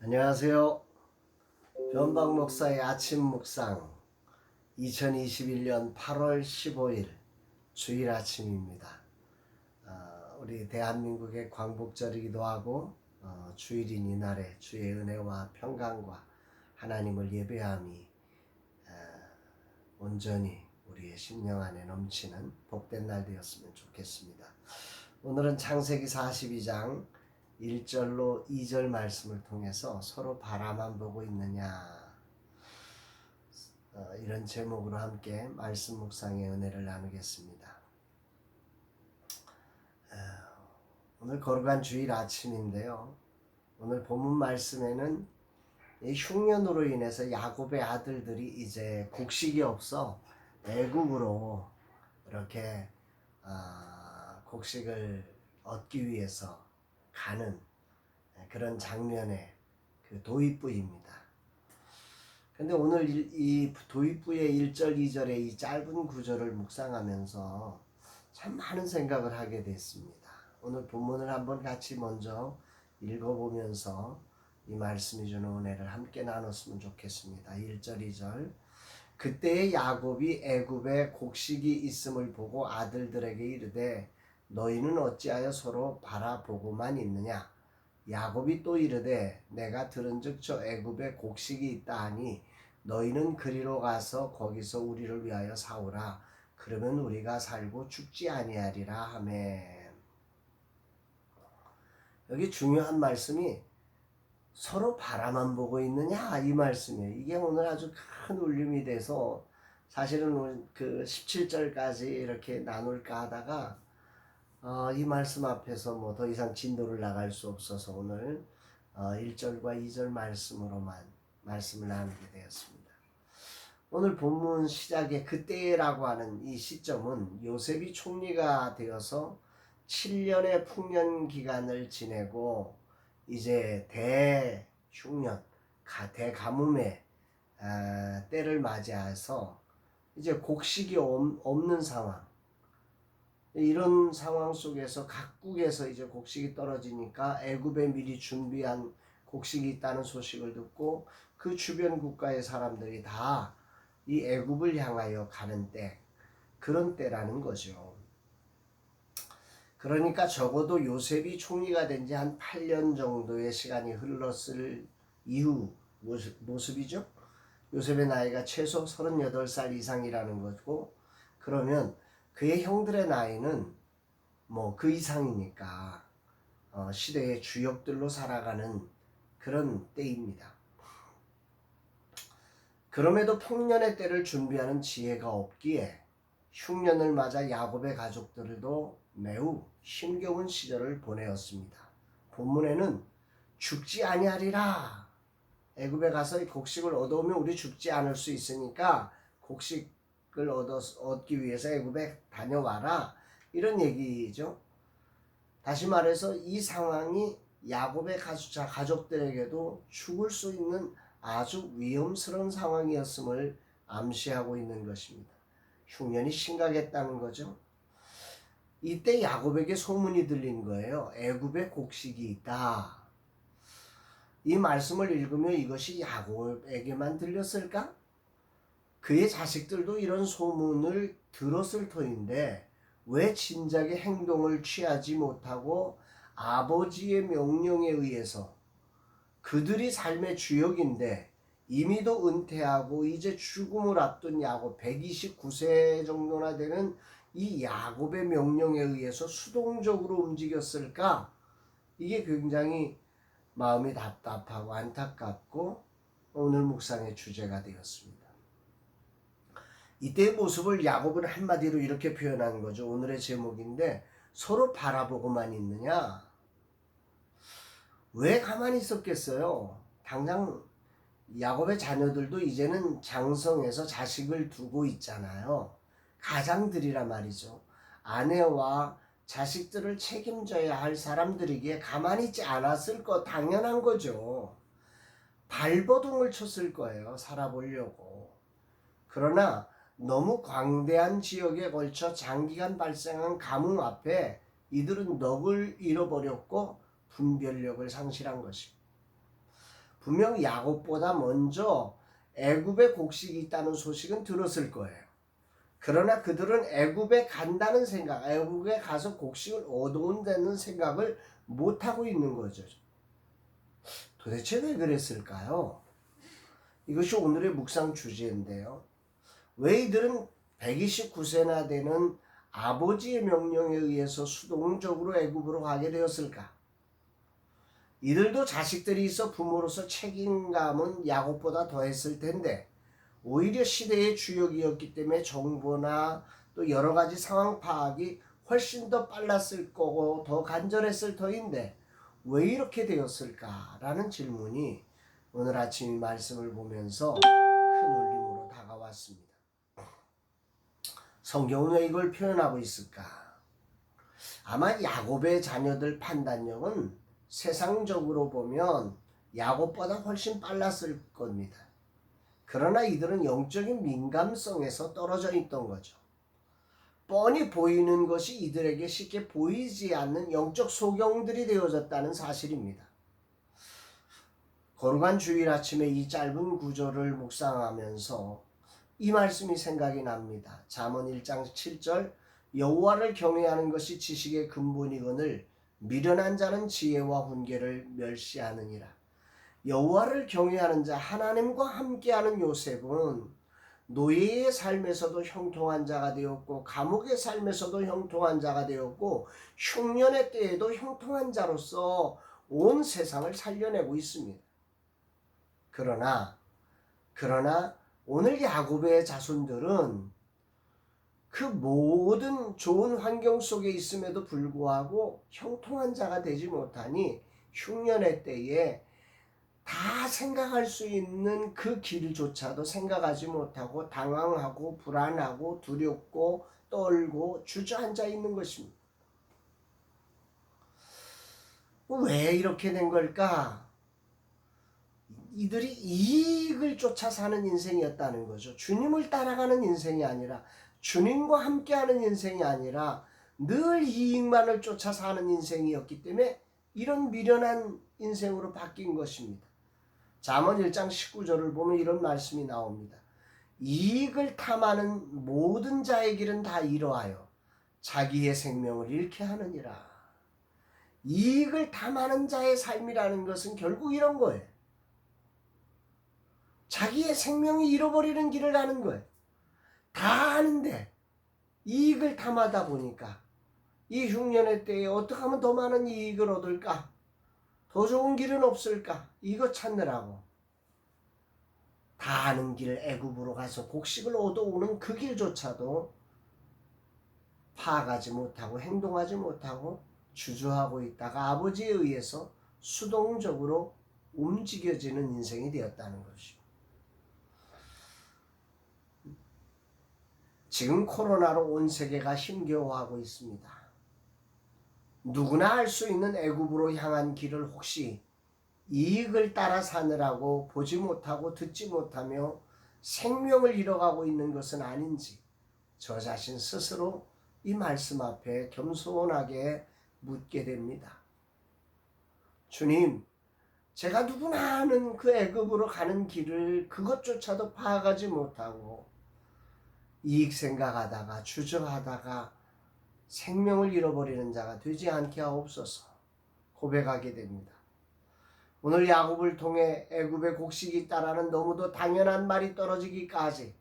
안녕하세요. 변박 목사의 아침 묵상 2021년 8월 15일 주일 아침입니다. 우리 대한민국의 광복절이기도 하고 주일인 이날에 주의 은혜와 평강과 하나님을 예배함이 온전히 우리의 심령 안에 넘치는 복된 날 되었으면 좋겠습니다. 오늘은 창세기 42장 1절로 2절 말씀을 통해서 서로 바라만 보고 있느냐 이런 제목으로 함께 말씀 묵상의 은혜를 나누겠습니다. 오늘 거룩한 주일 아침인데요. 오늘 본문 말씀에는 흉년으로 인해서 야곱의 아들들이 이제 곡식이 없어 애굽으로 이렇게 곡식을 얻기 위해서 가는 그런 장면의 그 도입부입니다. 근데 오늘 이 도입부의 1절, 2절의 이 짧은 구절을 묵상하면서 참 많은 생각을 하게 됐습니다. 오늘 본문을 한번 같이 먼저 읽어보면서 이 말씀이 주는 은혜를 함께 나눴으면 좋겠습니다. 1절, 2절. 그때의 야곱이 애굽에 곡식이 있음을 보고 아들들에게 이르되 너희는 어찌하여 서로 바라보고만 있느냐? 야곱이 또 이르되 내가 들은즉 저 애굽에 곡식이 있다 하니 너희는 그리로 가서 거기서 우리를 위하여 사오라. 그러면 우리가 살고 죽지 아니하리라 하매. 여기 중요한 말씀이 서로 바라만 보고 있느냐 이 말씀이에요. 이게 오늘 아주 큰 울림이 돼서 사실은 그 17절까지 이렇게 나눌까 하다가 이 말씀 앞에서 뭐 더 이상 진도를 나갈 수 없어서 오늘 1절과 2절 말씀으로만 말씀을 나누게 되었습니다. 오늘 본문 시작에 그때라고 하는 이 시점은 요셉이 총리가 되어서 7년의 풍년 기간을 지내고 이제 대흉년, 대가뭄의 때를 맞이해서 이제 곡식이 없는 상황, 이런 상황 속에서 각국에서 이제 곡식이 떨어지니까 애굽에 미리 준비한 곡식이 있다는 소식을 듣고 그 주변 국가의 사람들이 다 이 애굽을 향하여 가는 때, 그런 때라는 거죠. 그러니까 적어도 요셉이 총리가 된 지 한 8년 정도의 시간이 흘렀을 이후 모습이죠. 요셉의 나이가 최소 38살 이상이라는 거고, 그러면 그의 형들의 나이는 뭐 그 이상이니까 시대의 주역들로 살아가는 그런 때입니다. 그럼에도 풍년의 때를 준비하는 지혜가 없기에 흉년을 맞아 야곱의 가족들도 매우 힘겨운 시절을 보내었습니다. 본문에는 죽지 아니하리라. 애굽에 가서 곡식을 얻어오면 우리 죽지 않을 수 있으니까 곡식을 얻기 위해서 애굽에 다녀와라. 이런 얘기죠. 다시 말해서 이 상황이 야곱의 가족들에게도 죽을 수 있는 아주 위험스러운 상황이었음을 암시하고 있는 것입니다. 흉년이 심각했다는 거죠. 이때 야곱에게 소문이 들린 거예요. 애굽에 곡식이 있다. 이 말씀을 읽으면 이것이 야곱에게만 들렸을까? 그의 자식들도 이런 소문을 들었을 터인데 왜 진작에 행동을 취하지 못하고 아버지의 명령에 의해서 그들이 삶의 주역인데 이미도 은퇴하고 이제 죽음을 앞둔 야곱 129세 정도나 되는 이 야곱의 명령에 의해서 수동적으로 움직였을까? 이게 굉장히 마음이 답답하고 안타깝고 오늘 묵상의 주제가 되었습니다. 이때의 모습을 야곱은 한마디로 이렇게 표현한 거죠. 오늘의 제목인데 서로 바라보고만 있느냐? 왜 가만히 있었겠어요? 당장 야곱의 자녀들도 이제는 장성해서 자식을 두고 있잖아요. 가장들이라 말이죠. 아내와 자식들을 책임져야 할 사람들이기에 가만히 있지 않았을 거 당연한 거죠. 발버둥을 쳤을 거예요. 살아보려고. 그러나 너무 광대한 지역에 걸쳐 장기간 발생한 가뭄 앞에 이들은 넋을 잃어버렸고 분별력을 상실한 것입니다. 분명 야곱보다 먼저 애굽에 곡식이 있다는 소식은 들었을 거예요. 그러나 그들은 애굽에 간다는 생각, 애굽에 가서 곡식을 얻어온다는 생각을 못하고 있는 거죠. 도대체 왜 그랬을까요? 이것이 오늘의 묵상 주제인데요. 왜 이들은 129세나 되는 아버지의 명령에 의해서 수동적으로 애굽으로 가게 되었을까? 이들도 자식들이 있어 부모로서 책임감은 야곱보다 더했을 텐데 오히려 시대의 주역이었기 때문에 정보나 또 여러 가지 상황 파악이 훨씬 더 빨랐을 거고 더 간절했을 터인데 왜 이렇게 되었을까라는 질문이 오늘 아침 이 말씀을 보면서 큰 울림으로 다가왔습니다. 성경은 왜 이걸 표현하고 있을까? 아마 야곱의 자녀들 판단력은 세상적으로 보면 야곱보다 훨씬 빨랐을 겁니다. 그러나 이들은 영적인 민감성에서 떨어져 있던 거죠. 뻔히 보이는 것이 이들에게 쉽게 보이지 않는 영적 소경들이 되어졌다는 사실입니다. 거룩한 주일 아침에 이 짧은 구절을 묵상하면서 이 말씀이 생각이 납니다. 잠언 1장 7절 여호와를 경외하는 것이 지식의 근본이거늘 미련한 자는 지혜와 훈계를 멸시하느니라. 여호와를 경외하는 자, 하나님과 함께하는 요셉은 노예의 삶에서도 형통한 자가 되었고 감옥의 삶에서도 형통한 자가 되었고 흉년의 때에도 형통한 자로서 온 세상을 살려내고 있습니다. 그러나 오늘 야곱의 자손들은 그 모든 좋은 환경 속에 있음에도 불구하고 형통한 자가 되지 못하니 흉년의 때에 다 생각할 수 있는 그 길조차도 생각하지 못하고 당황하고 불안하고 두렵고 떨고 주저앉아 있는 것입니다. 왜 이렇게 된 걸까? 이들이 이익을 쫓아 사는 인생이었다는 거죠. 주님을 따라가는 인생이 아니라 주님과 함께하는 인생이 아니라 늘 이익만을 쫓아 사는 인생이었기 때문에 이런 미련한 인생으로 바뀐 것입니다. 잠언 1장 19절을 보면 이런 말씀이 나옵니다. 이익을 탐하는 모든 자의 길은 다 이러하여 자기의 생명을 잃게 하느니라. 이익을 탐하는 자의 삶이라는 것은 결국 이런 거예요. 자기의 생명이 잃어버리는 길을 가는 거예요. 다 아는데 이익을 탐하다 보니까 이 흉년의 때에 어떻게 하면 더 많은 이익을 얻을까? 더 좋은 길은 없을까? 이거 찾느라고 다 아는 길 애굽으로 가서 곡식을 얻어오는 그 길조차도 파악하지 못하고 행동하지 못하고 주저하고 있다가 아버지에 의해서 수동적으로 움직여지는 인생이 되었다는 것이죠. 지금 코로나로 온 세계가 힘겨워하고 있습니다. 누구나 알 수 있는 애굽으로 향한 길을 혹시 이익을 따라 사느라고 보지 못하고 듣지 못하며 생명을 잃어가고 있는 것은 아닌지 저 자신 스스로 이 말씀 앞에 겸손하게 묻게 됩니다. 주님, 제가 누구나 아는 그 애굽으로 가는 길을 그것조차도 파악하지 못하고 이익 생각하다가 주저하다가 생명을 잃어버리는 자가 되지 않게 하옵소서 고백하게 됩니다. 오늘 야곱을 통해 애굽의 곡식이 있다라는 너무도 당연한 말이 떨어지기까지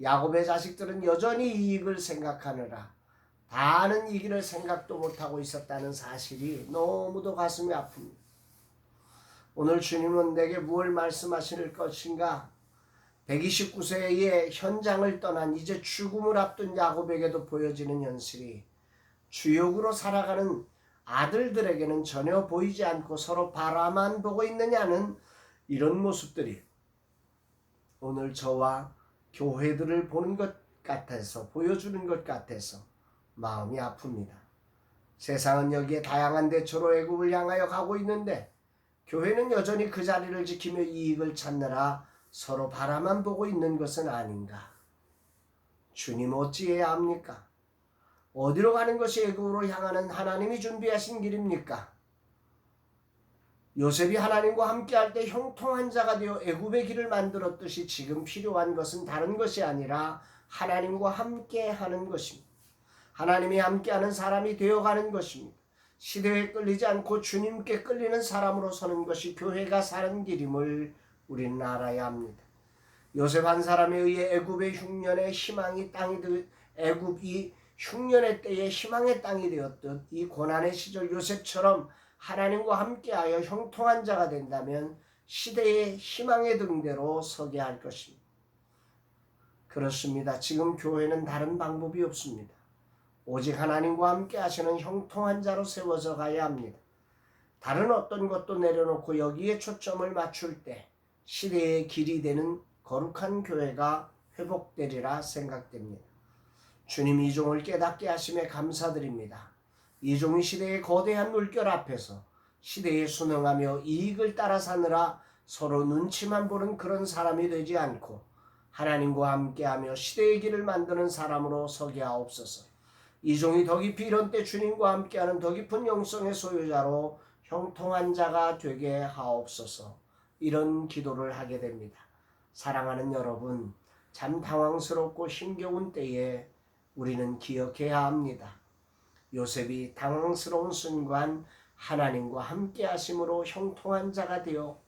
야곱의 자식들은 여전히 이익을 생각하느라 다 아는 이 길을 생각도 못하고 있었다는 사실이 너무도 가슴이 아픕니다. 오늘 주님은 내게 무엇을 말씀하실 것인가? 129세의 현장을 떠난 이제 죽음을 앞둔 야곱에게도 보여지는 현실이 주역으로 살아가는 아들들에게는 전혀 보이지 않고 서로 바라만 보고 있느냐는 이런 모습들이 오늘 저와 교회들을 보는 것 같아서 보여주는 것 같아서 마음이 아픕니다. 세상은 여기에 다양한 대처로 애굽을 향하여 가고 있는데 교회는 여전히 그 자리를 지키며 이익을 찾느라 서로 바라만 보고 있는 것은 아닌가? 주님 어찌해야 합니까? 어디로 가는 것이 애굽으로 향하는 하나님이 준비하신 길입니까? 요셉이 하나님과 함께할 때 형통한 자가 되어 애굽의 길을 만들었듯이 지금 필요한 것은 다른 것이 아니라 하나님과 함께하는 것입니다. 하나님이 함께하는 사람이 되어가는 것입니다. 시대에 끌리지 않고 주님께 끌리는 사람으로 서는 것이 교회가 사는 길임을 우리는 알아야 합니다. 요셉 한 사람에 의해 애굽의 흉년의 희망이 애굽이 흉년의 때에 희망의 땅이 되었듯 이 고난의 시절 요셉처럼 하나님과 함께하여 형통한 자가 된다면 시대의 희망의 등대로 서게 할 것입니다. 그렇습니다. 지금 교회는 다른 방법이 없습니다. 오직 하나님과 함께 하시는 형통한 자로 세워져 가야 합니다. 다른 어떤 것도 내려놓고 여기에 초점을 맞출 때 시대의 길이 되는 거룩한 교회가 회복되리라 생각됩니다. 주님 이종을 깨닫게 하심에 감사드립니다. 이종이 시대의 거대한 물결 앞에서 시대에 순응하며 이익을 따라 사느라 서로 눈치만 보는 그런 사람이 되지 않고 하나님과 함께하며 시대의 길을 만드는 사람으로 서게 하옵소서. 이종이 더 깊이 이런 때 주님과 함께하는 더 깊은 영성의 소유자로 형통한 자가 되게 하옵소서. 이런 기도를 하게 됩니다. 사랑하는 여러분, 참 당황스럽고 힘겨운 때에 우리는 기억해야 합니다. 요셉이 당황스러운 순간 하나님과 함께 하심으로 형통한 자가 되어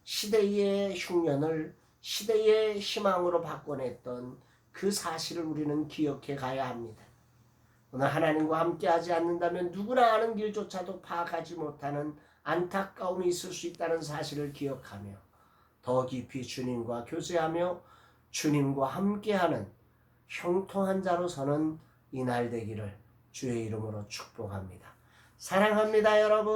시대의 흉년을 시대의 희망으로 바꿔냈던 그 사실을 우리는 기억해 가야 합니다. 오늘 하나님과 함께 하지 않는다면 누구나 아는 길조차도 파악하지 못하는 안타까움이 있을 수 있다는 사실을 기억하며 더 깊이 주님과 교제하며 주님과 함께하는 형통한 자로 서는 이날 되기를 주의 이름으로 축복합니다. 사랑합니다, 여러분.